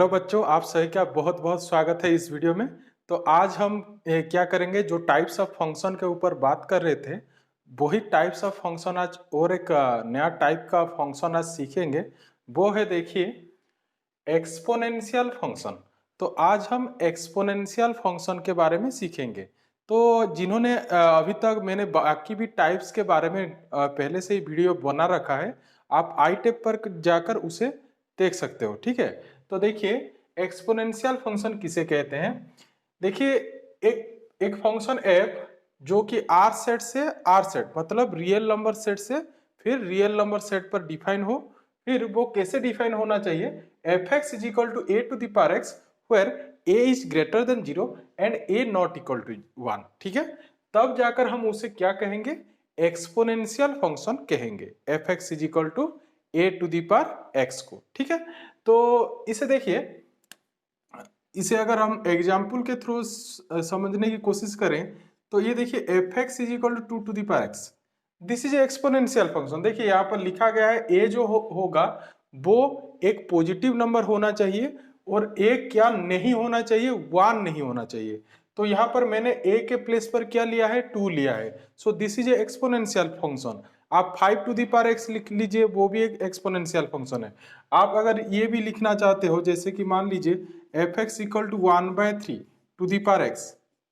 Hello बच्चों, आप सभी का बहुत बहुत स्वागत है इस वीडियो में। तो आज हम क्या करेंगे, जो टाइप्स ऑफ फंक्शन के ऊपर बात कर रहे थे वही टाइप्स ऑफ फंक्शन आज और एक नया टाइप का फंक्शन आज सीखेंगे। वो है, देखिए, एक्सपोनेंशियल फंक्शन। तो आज हम एक्सपोनेंशियल फंक्शन के बारे में सीखेंगे। तो जिन्होंने अभी तक मैंने बाकी भी टाइप्स के बारे में पहले से ही वीडियो बना रखा है, आप आई टेप पर जाकर उसे देख सकते हो। ठीक है, तो देखिए एक्सपोनेंशियल फंक्शन किसे कहते हैं। देखिए, एक एक फंक्शन एफ जो कि आर सेट से आर सेट मतलब रियल नंबर सेट से फिर रियल नंबर सेट पर डिफाइन हो। फिर वो कैसे डिफाइन होना चाहिए, F X is equal to A to the power X where A is greater than 0 and A not equal to 1। ठीक है, तब जाकर हम उसे क्या कहेंगे, एक्सपोनेंशियल फंक्शन कहेंगे, F X is equal to A to the power x को। ठीक है, तो इसे देखिए, इसे अगर हम एग्जाम्पल के थ्रू समझने की कोशिश करें तो ये देखिए, F X is equal to two the power X, this is exponential function. देखिए यहाँ पर लिखा गया है ए जो होगा वो एक पॉजिटिव नंबर होना चाहिए और ए क्या नहीं होना चाहिए, 1 नहीं होना चाहिए। तो यहाँ पर मैंने ए के प्लेस पर क्या लिया है, 2 लिया है। So this is a exponential function. आप 5 टू द पावर एक्स लिख लीजिए, वो भी एक एक्सपोनेंशियल फंक्शन है। आप अगर ये भी लिखना चाहते हो, जैसे कि मान लीजिए F X equal to 1/3 to the power X,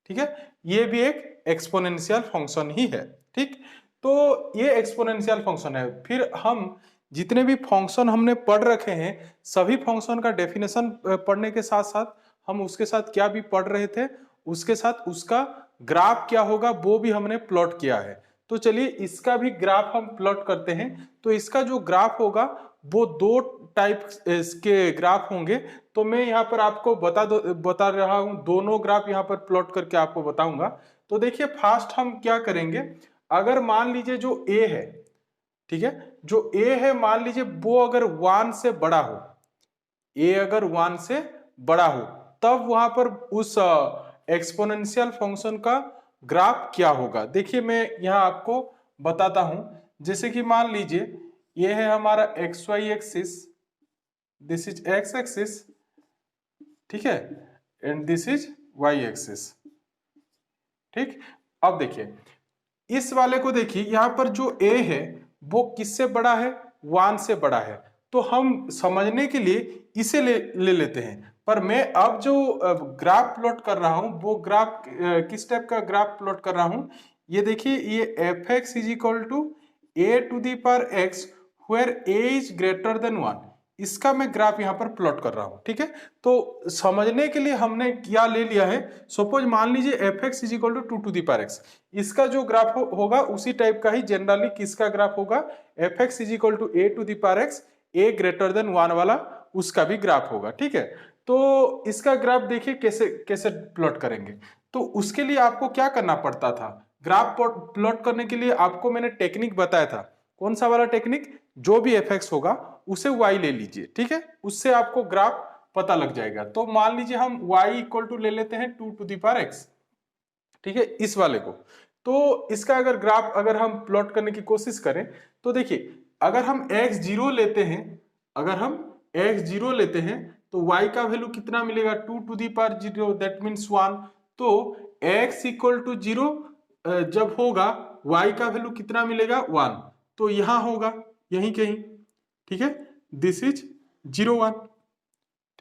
ठीक है, ये भी एक एक्सपोनेंशियल फंक्शन ही है। ठीक, तो ये एक्सपोनेंशियल फंक्शन है। फिर हम जितने भी फंक्शन हमने पढ़ रखे हैं, सभी फंक्शन का डेफिनेशन पढ़ने के साथ साथ हम उसके साथ क्या भी पढ़ रहे थे, उसके साथ उसका ग्राफ क्या होगा वो भी हमने प्लॉट किया है। तो चलिए इसका भी ग्राफ हम प्लॉट करते हैं। तो इसका जो ग्राफ होगा वो 2 टाइप के ग्राफ होंगे। तो मैं यहाँ पर आपको बता रहा हूँ, दोनों ग्राफ यहाँ पर प्लॉट करके आपको बताऊंगा। तो देखिए, फर्स्ट हम क्या करेंगे, अगर मान लीजिए जो ए है, ठीक है, जो ए है मान लीजिए वो अगर 1 से बड़ा हो, ए अगर 1 से बड़ा हो, तब वहां पर उस एक्सपोनेंशियल फंक्शन का ग्राफ क्या होगा। देखिए मैं यहां आपको बताता हूं। जैसे कि मान लीजिए ये है हमारा X Y axis, this is X axis, ठीक है, and this is Y axis. ठीक, अब देखिए इस वाले को, देखिए यहां पर जो ए है वो किससे बड़ा है, 1 से बड़ा है। तो हम समझने के लिए इसे ले लेते हैं। पर मैं अब जो ग्राफ प्लॉट कर रहा हूं वो ग्राफ किस टाइप का ग्राफ प्लॉट कर रहा हूं, ये देखिए, ये F X is equal to A to the power X where A is greater than 1, इसका मैं ग्राफ यहां पर प्लॉट कर रहा हूं। ठीक है, तो समझने के लिए हमने क्या ले लिया है, सपोज मान लीजिए F X is equal to two the power X, इसका जो ग्राफ होगा उसी टाइप का ही जनरली किसका ग्राफ होगा, F X is equal to A to the power X, A greater than 1 वाला उसका भी ग्राफ होगा। ठीक है, तो इसका ग्राफ देखिए कैसे कैसे प्लॉट करेंगे। तो उसके लिए आपको क्या करना पड़ता था, ग्राफ प्लॉट करने के लिए आपको मैंने टेक्निक बताया था। कौन सा वाला टेक्निक, जो भी एफ एक्स होगा उसे y ले लीजिए। ठीक है, उससे आपको ग्राफ पता लग जाएगा। तो मान लीजिए हम y इक्वल टू ले लेते हैं 2 टू दी पावर x, ठीक है, इस वाले को। तो इसका अगर ग्राफ अगर हम प्लॉट करने की कोशिश करें तो देखिए, अगर हम x0 लेते हैं, अगर हम x0 लेते हैं तो y का वैल्यू कितना मिलेगा, 2 to the power 0, that means 1। तो x इक्वल टू 0 जब होगा, y का वैल्यू कितना मिलेगा, 1। तो यहां होगा यहीं कहीं। ठीक है, दिस इज 0 1।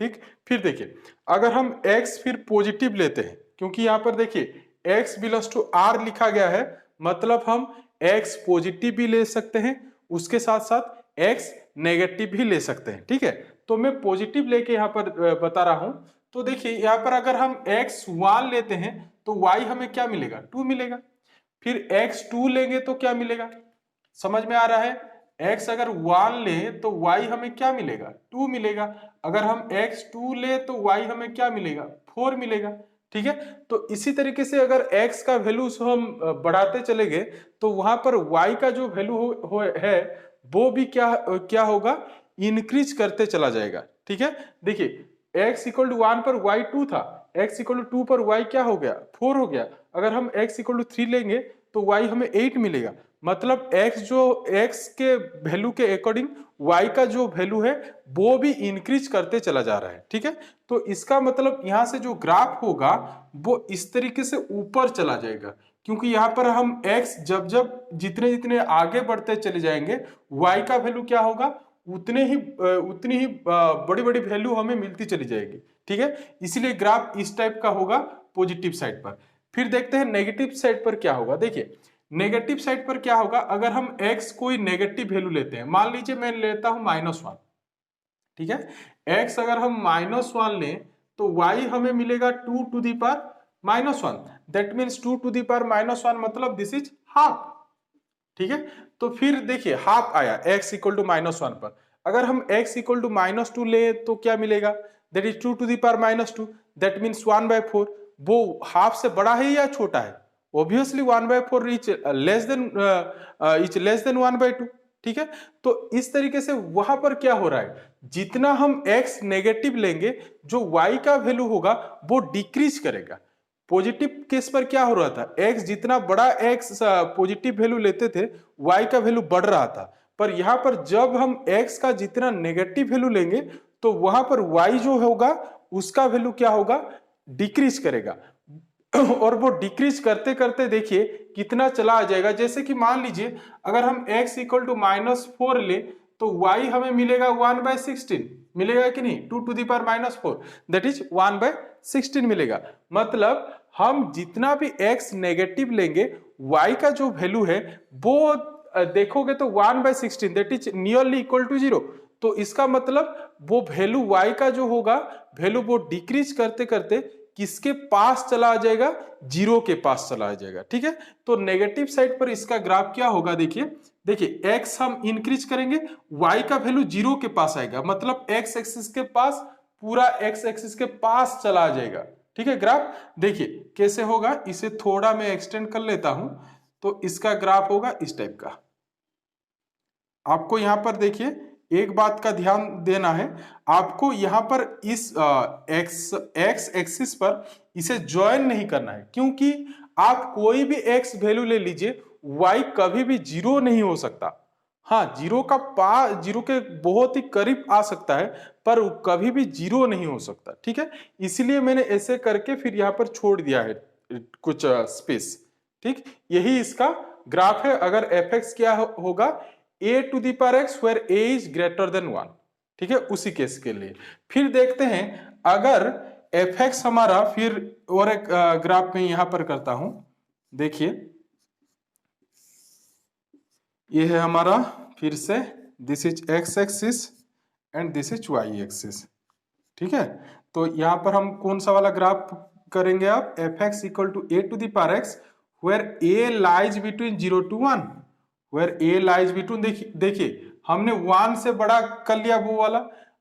ठीक, फिर देखिए अगर हम x फिर पॉजिटिव लेते हैं, क्योंकि यहां पर देखिए x बिलोंग्स टू r लिखा गया है, मतलब हम x पॉजिटिव भी ले सकते हैं, उसके साथ साथ x नेगेटिव भी ले सकते हैं। ठीक है, तो मैं पॉजिटिव लेके यहाँ पर बता रहा हूं। तो देखिए यहाँ पर अगर हम x1 लेते हैं तो y हमें क्या मिलेगा, 2 मिलेगा। फिर x2 लेंगे तो क्या मिलेगा, समझ में आ रहा है, x अगर 1 ले तो y हमें क्या मिलेगा, 2 मिलेगा। अगर हम x2 ले तो y हमें क्या मिलेगा, 4 मिलेगा। ठीक है, तो इसी तरीके से अगर x का वैल्यू हम बढ़ाते चले गए तो वहां पर y का जो वैल्यू है वो भी क्या होगा, इंक्रीज करते चला जाएगा। ठीक है, देखिए x इक्वल टू 1 पर y 2 था, x इक्वल टू 2 पर y क्या हो गया, 4 हो गया। अगर हम x इक्वल टू 3 लेंगे तो y हमें 8 मिलेगा। मतलब x के वैल्यू के अकॉर्डिंग y का जो वैल्यू है वो भी इंक्रीज करते चला जा रहा है। ठीक है, तो इसका मतलब यहां से जो ग्राफ होगा वो इस तरीके से ऊपर चला जाएगा, क्योंकि यहाँ पर हम x जब जब जितने जितने आगे बढ़ते चले जाएंगे y का वैल्यू क्या होगा, उतनी ही बड़ी बड़ी वैल्यू हमें मिलती चली जाएगी। ठीक है, इसलिए ग्राफ इस टाइप का होगा पॉजिटिव साइड पर। फिर देखते हैं नेगेटिव साइड पर क्या होगा। देखिए नेगेटिव साइड पर क्या होगा, अगर हम x कोई नेगेटिव वैल्यू लेते हैं, मान लीजिए मैं लेता हूं -1। ठीक है, x अगर हम -1 लें तो y हमें मिलेगा 2 to the power -1, that means 2 to the power -1 मतलब दिस इज हाफ। ठीक है, तो फिर देखिए हाफ आया x इक्वल टू -1 पर। अगर हम x इक्वल टू -2 ले तो क्या मिलेगा, that is 2 to the power -2, that means 1/4। वो हाफ से बड़ा है या छोटा है, ऑब्वियसली 1/4 इज लेस देन 1/2। ठीक है, तो इस तरीके से वहां पर क्या हो रहा है, जितना हम x नेगेटिव लेंगे जो y का वैल्यू होगा वो डिक्रीज करेगा। पॉजिटिव केस पर क्या हो रहा था, x जितना बड़ा x पॉजिटिव वैल्यू लेते थे y का वैल्यू बढ़ रहा था, पर यहां पर जब हम x का जितना नेगेटिव वैल्यू लेंगे तो वहां पर y जो होगा उसका वैल्यू क्या होगा, डिक्रीज करेगा। और वो डिक्रीज करते करते देखिए कितना चला आ जाएगा। जैसे कि मान लीजिए अगर हम x इक्वल टू -4 ले तो y हमें मिलेगा 1/16 मिलेगा कि नहीं, 2 to the power -4 that is 1/16 मिलेगा। मतलब हम जितना भी x नेगेटिव लेंगे y का जो वैल्यू है वो देखोगे तो 1/16 that is nearly equal to 0। तो इसका मतलब वो वैल्यू y का जो होगा वैल्यू वो डिक्रीज करते करते किसके पास चला आ जाएगा, 0 के पास चला आ जाएगा। ठीक है, तो नेगेटिव साइड पर इसका ग्राफ क्या होगा, देखिए x हम इंक्रीज करेंगे y का वैल्यू 0 के पास आएगा, मतलब x एक्सिस के पास, पूरा x एक्सिस के पास चला आ जाएगा। ठीक है, ग्राफ देखिए कैसे होगा, इसे थोड़ा मैं एक्सटेंड कर लेता हूं तो इसका ग्राफ होगा इस टाइप का। आपको यहां पर देखिए एक बात का ध्यान देना है, आपको यहां पर इस एक्स एक्सिस पर इसे ज्वाइन नहीं करना है, क्योंकि आप कोई भी एक्स वैल्यू ले लीजिए वाई कभी भी 0 नहीं हो सकता। हाँ, जीरो के बहुत ही करीब आ सकता है पर कभी भी 0 नहीं हो सकता। ठीक है, इसलिए मैंने ऐसे करके फिर यहाँ पर छोड़ दिया है कुछ स्पेस। ठीक, यही इसका ग्राफ है। अगर एफ एक्स क्या होगा, a to the power x where a is greater than 1। ठीक है, उसी केस के लिए फिर देखते हैं अगर fx हमारा, फिर और एक ग्राफ में यहां पर करता हूं। देखिए ये है हमारा, फिर से this is x axis and this is y axis. ठीक है, तो यहां पर हम कौन सा वाला ग्राफ करेंगे, आप fx equal to a to the power x where a lies between 0 to 1, where a lies between, देखिए हमने 1 से बड़ा कर लिया वो वाला।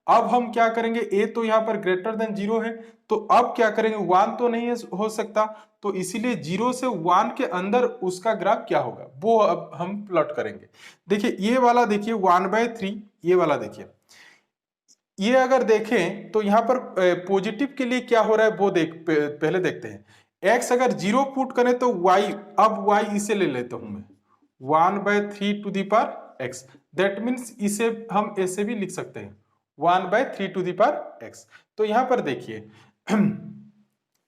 अब हम क्या करेंगे, a तो यहाँ पर ग्रेटर देन 0 है, तो अब क्या करेंगे, 1 तो नहीं हो सकता, तो इसीलिए 0 से 1 के अंदर उसका ग्राफ क्या होगा वो अब हम प्लॉट करेंगे। देखिए ये वाला देखिए 1/3, ये वाला देखिए, ये अगर देखें तो यहाँ पर पॉजिटिव के लिए क्या हो रहा है वो पहले देखते हैं। x अगर 0 पुट करें तो y, अब y इसे ले लेता हूं मैं 1/3 to the power x, that means इसे हम ऐसे भी लिख सकते हैं 1/3 टू दी पावर x। तो यहां पर देखिए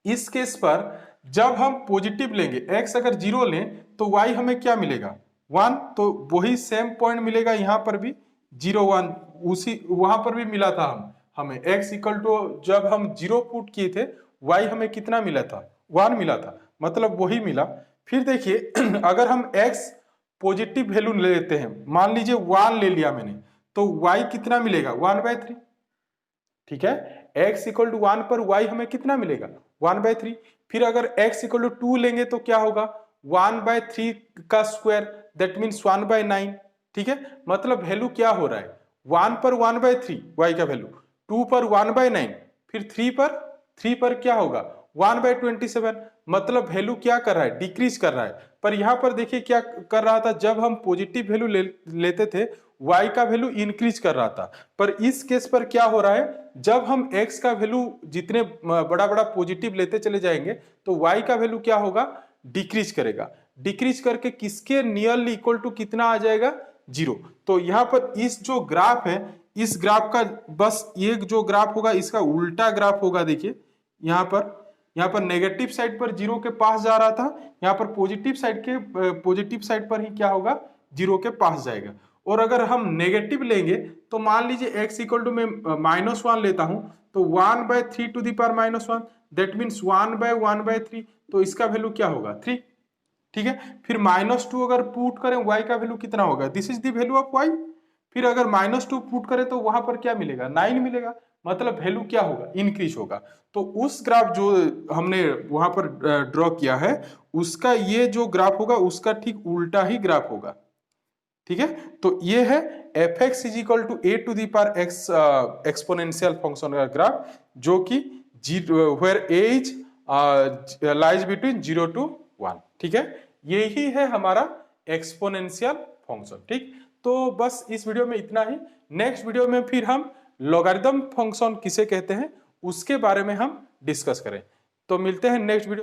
इस केस पर जब हम पॉजिटिव लेंगे, x अगर 0 लें तो y हमें क्या मिलेगा 1, तो वही सेम पॉइंट मिलेगा यहाँ पर भी 0 1, उसी वहां पर भी मिला था हमें x इक्वल टू, जब हम 0 पुट किए थे y हमें कितना मिला था 1 मिला था, मतलब वही मिला। फिर देखिए अगर हम x पॉजिटिव वैल्यू ले लेते हैं, मान लीजिए 1 ले लिया मैंने, तो y कितना मिलेगा 1/3। ठीक है, x इक्वल टू 1 पर y हमें कितना मिलेगा 1/3। फिर अगर x इक्वल टू 2 लेंगे तो क्या होगा 1/3 का स्क्वायर, दैट मीन्स 1/9। ठीक है, मतलब वैल्यू क्या हो रहा है, 1 पर 1/3 y का वैल्यू, 2 पर 1/9, फिर 3 पर क्या होगा 1/27, मतलब वैल्यू क्या कर रहा है, डिक्रीज कर रहा है। पर यहां पर देखिए क्या कर रहा था, जब हम पॉजिटिव वैल्यू लेते थे y का वैल्यू इंक्रीज कर रहा था, पर इस केस पर क्या हो रहा है, जब हम x का वैल्यू जितने बड़ा बड़ा पॉजिटिव लेते चले जाएंगे तो y का वैल्यू क्या होगा, डिक्रीज करेगा। डिक्रीज करके किसके नियरली इक्वल टू कितना आ जाएगा, 0। तो यहाँ पर इस जो ग्राफ है, इस ग्राफ का बस ये जो ग्राफ होगा इसका उल्टा ग्राफ होगा। देखिए यहाँ पर नेगेटिव साइड पर 0 के पास जा रहा था, यहाँ पर पॉजिटिव साइड पर ही क्या होगा, 0 के पास जाएगा। और अगर हम नेगेटिव लेंगे तो मान लीजिए x इक्वल टू में -1 लेता हूं, तो 1/3 to the power -1, that means 1/1/3, तो इसका वैल्यू क्या होगा, 3। ठीक है, फिर -2 अगर पुट करें, y का वैल्यू कितना होगा, this is the value of y। फिर अगर -2 पुट करें तो वहां पर क्या मिलेगा, 9 मिलेगा, मतलब वैल्यू क्या होगा, इंक्रीज होगा। तो उस ग्राफ जो हमने वहां पर ड्रॉ किया है, उसका ये जो ग्राफ होगा उसका ठीक उल्टा ही ग्राफ होगा। ठीक है, तो ये है fx is equal to a to the power x exponential function का ग्राफ, जो कि where a is lies between 0 to 1। ठीक है, यही है हमारा एक्सपोनेंशियल फंक्शन। ठीक, तो बस इस वीडियो में इतना ही। नेक्स्ट वीडियो में फिर हम लॉगरिथम फंक्शन किसे कहते हैं उसके बारे में हम डिस्कस करें। तो मिलते हैं नेक्स्ट वीडियो।